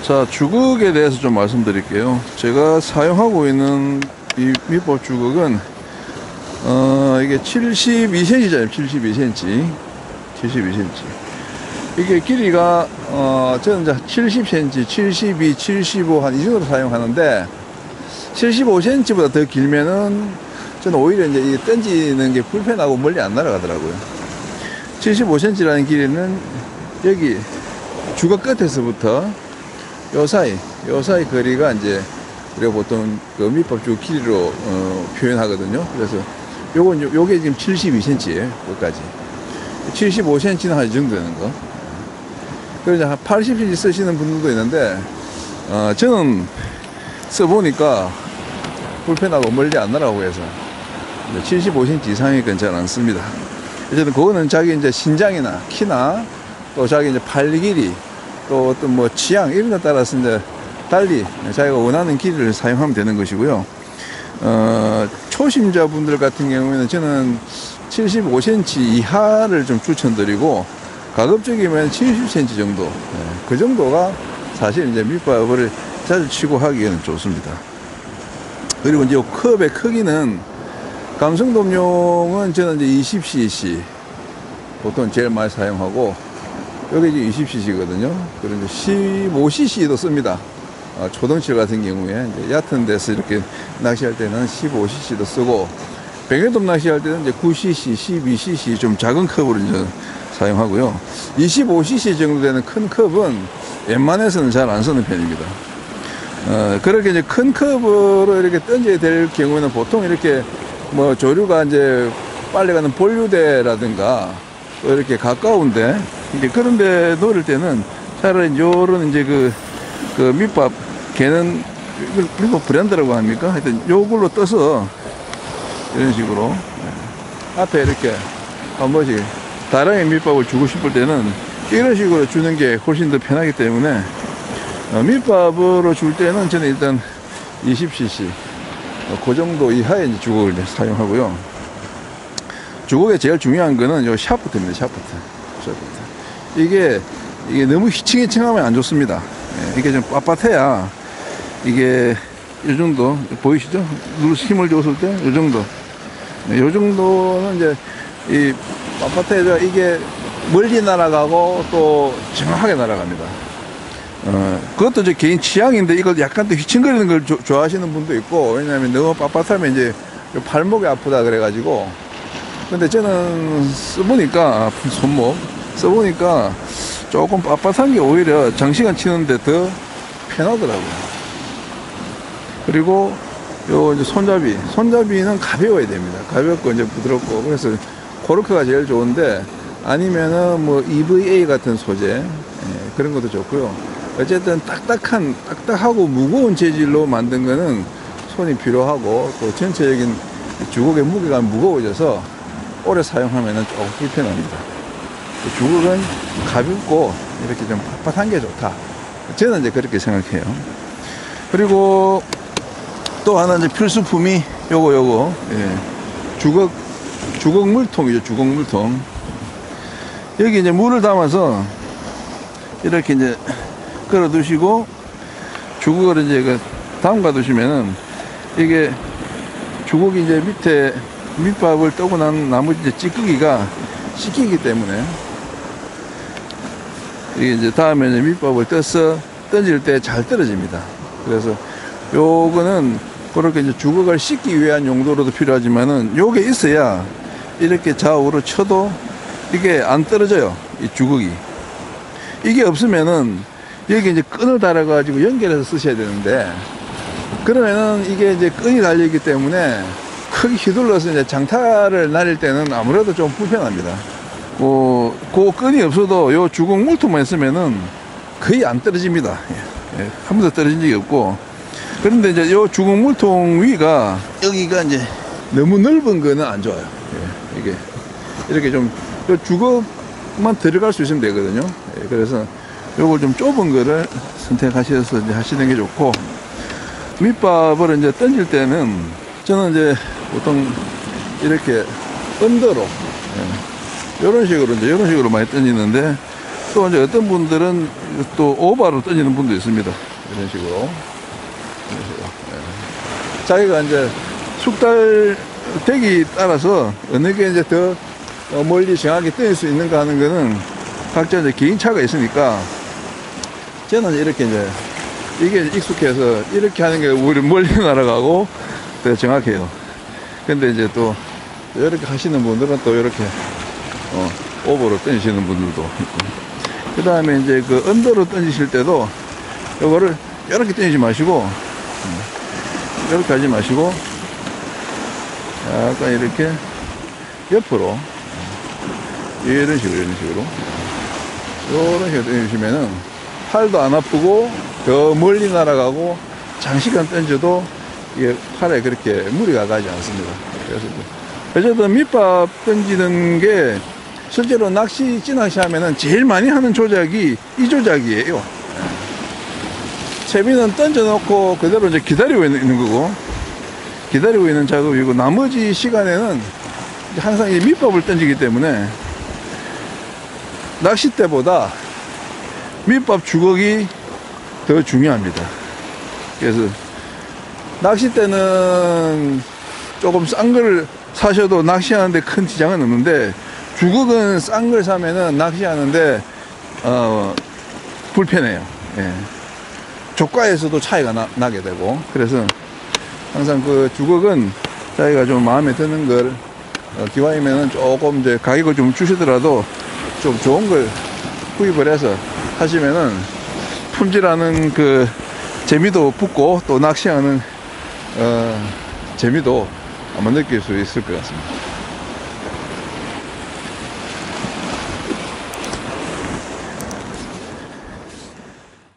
자, 주걱에 대해서 좀 말씀드릴게요. 제가 사용하고 있는 이 밑밥 주걱은 이게 72cm잖아요. 72cm. 72cm. 이게 길이가 저는 이제 70cm, 72, 75 한 이 정도로 사용하는데 75cm보다 더 길면은 저는 오히려 이제 이게 던지는 게 불편하고 멀리 안 날아가더라고요. 75cm라는 길이는 여기 주걱 끝에서부터 요 사이 거리가 이제 우리가 보통 그 밑밥 주걱 길이로 표현하거든요. 그래서 요게 지금 72cm예요. 여기까지. 75cm는 한 이 정도 되는 거. 그래서 한 80cm 쓰시는 분들도 있는데 저는 써보니까 불편하고 멀리 안 나라고 해서 75cm 이상의 건 잘 안 씁니다. 어쨌든 그거는 자기 이제 신장이나 키나 또 자기 이제 팔 길이 또 어떤 뭐 취향 이런 데 따라서 이제 달리 자기가 원하는 길이를 사용하면 되는 것이고요. 초심자분들 같은 경우에는 저는 75cm 이하를 좀 추천드리고 가급적이면 70cm 정도, 그 정도가 사실 이제 밑밥을 자주 치고 하기에는 좋습니다. 그리고 이제 컵의 크기는 감성돔용은 저는 이제 20cc 보통 제일 많이 사용하고 여기 이제 20cc거든요. 그리고 이제 15cc도 씁니다. 초등칠 같은 경우에 이제 얕은 데서 이렇게 낚시할 때는 15cc도 쓰고 백년돔 낚시할 때는 이제 9cc, 12cc 좀 작은 컵으로 이제 사용하고요. 25cc 정도 되는 큰 컵은 웬만해서는 잘 안 쓰는 편입니다. 그렇게 이제 큰 컵으로 이렇게 던져야 될 경우에는 보통 이렇게 뭐 조류가 이제 빨리 가는 본류대라든가 또 이렇게 가까운데 이제 그런데 놓을 때는 차라리 요런 이제 그 밑밥 걔는 밑밥 브랜드라고 합니까? 하여튼 요걸로 떠서 이런 식으로 앞에 이렇게 한 번씩 다랑의 밑밥을 주고 싶을 때는 이런 식으로 주는 게 훨씬 더 편하기 때문에 밑밥으로 줄 때는 저는 일단 20cc 그 정도 이하의 이제 주걱을 이제 사용하고요. 주걱에 제일 중요한 거는 요 샤프트입니다. 샤프트. 이게 너무 휘청휘청하면 안 좋습니다. 이게 좀 빳빳해야 이게 이 정도 보이시죠? 힘을 줬을 때 이 정도. 이 정도는 이제 이 빳빳해야 이게 멀리 날아가고 또 정확하게 날아갑니다. 그것도 제 개인 취향인데 이걸 약간 더 휘청거리는 걸 좋아하시는 분도 있고, 왜냐하면 너무 빳빳하면 이제 발목이 아프다 그래가지고. 근데 저는 써보니까 손목 써보니까 조금 빳빳한 게 오히려 장시간 치는데 더 편하더라고요. 그리고 요 이제 손잡이는 가벼워야 됩니다. 가볍고 이제 부드럽고, 그래서 코르크가 제일 좋은데 아니면은 뭐 EVA 같은 소재 그런 것도 좋고요. 어쨌든 딱딱하고 무거운 재질로 만든 거는 손이 필요하고 또 전체적인 주걱의 무게가 무거워져서 오래 사용하면은 조금 불편합니다. 주걱은 가볍고 이렇게 좀 빳빳한 게 좋다. 저는 이제 그렇게 생각해요. 그리고 또 하나 이제 필수품이 요거 주걱 물통이죠. 주걱 물통. 여기 이제 물을 담아서 이렇게 이제 걸어 두시고 주걱을 이제 담가 두시면은 이게 주걱이 이제 밑에 밑밥을 떠고 난 나머지 이제 찌꺼기가 씻기기 때문에 이게 이제 다음에 이제 밑밥을 떠서 던질 때 잘 떨어집니다. 그래서 요거는 그렇게 이제 주걱을 씻기 위한 용도로도 필요하지만은 요게 있어야 이렇게 좌우로 쳐도 이게 안 떨어져요. 이 주걱이. 이게 없으면은 여기 이제 끈을 달아가지고 연결해서 쓰셔야 되는데, 그러면은 이게 이제 끈이 달려있기 때문에 크게 휘둘러서 이제 장타를 날릴 때는 아무래도 좀 불편합니다. 그 끈이 없어도 요 주걱 물통만 있으면은 거의 안 떨어집니다. 한 번도 떨어진 적이 없고. 그런데 이제 요 주걱 물통 위가 여기가 이제 너무 넓은 거는 안 좋아요. 이게 이렇게 좀 요 주걱만 들어갈 수 있으면 되거든요. 그래서 요걸 좀 좁은 거를 선택하셔서 이제 하시는 게 좋고, 밑밥을 이제 던질 때는 저는 이제 보통 이렇게 언더로 이런 식으로 많이 던지는데, 또 이제 어떤 분들은 또 오바로 던지는 분도 있습니다. 이런 식으로. 이런 식으로. 예. 자기가 이제 숙달 되기 따라서 어느 게 이제 더 멀리 정확히 던질 수 있는가 하는 거는 각자 이제 개인차가 있으니까 저는 이렇게 이제 이게 익숙해서 이렇게 하는 게 우리 멀리 날아가고 더 정확해요. 근데 이제 또 이렇게 하시는 분들은 또 이렇게 오버로 던지시는 분들도 있고. 그 다음에 이제 그 언더로 던지실 때도 이거를 이렇게 던지지 마시고 이렇게 하지 마시고 약간 이렇게 옆으로 이런 식으로 던지시면은 팔도 안 아프고 더 멀리 날아가고 장시간 던져도 이게 팔에 그렇게 무리가 가지 않습니다. 그래서 어쨌든 밑밥 던지는 게 실제로 찌낚시 하면은 제일 많이 하는 조작이 이 조작이에요. 채비는 던져놓고 그대로 이제 기다리고 있는 거고, 기다리고 있는 작업이고, 나머지 시간에는 항상 이 밑밥을 던지기 때문에 낚싯대보다 밑밥 주걱이 더 중요합니다. 그래서 낚싯대는 조금 싼 걸 사셔도 낚시하는데 큰 지장은 없는데, 주걱은 싼 걸 사면은 낚시하는데 불편해요. 예. 조가에서도 차이가 나게 되고, 그래서 항상 그 주걱은 자기가 좀 마음에 드는 걸 기왕이면은 조금 이제 가격을 좀 주시더라도 좀 좋은 걸 구입을 해서 하시면은 품질하는 그 재미도 붙고 또 낚시하는 재미도 한번 느낄 수 있을 것 같습니다.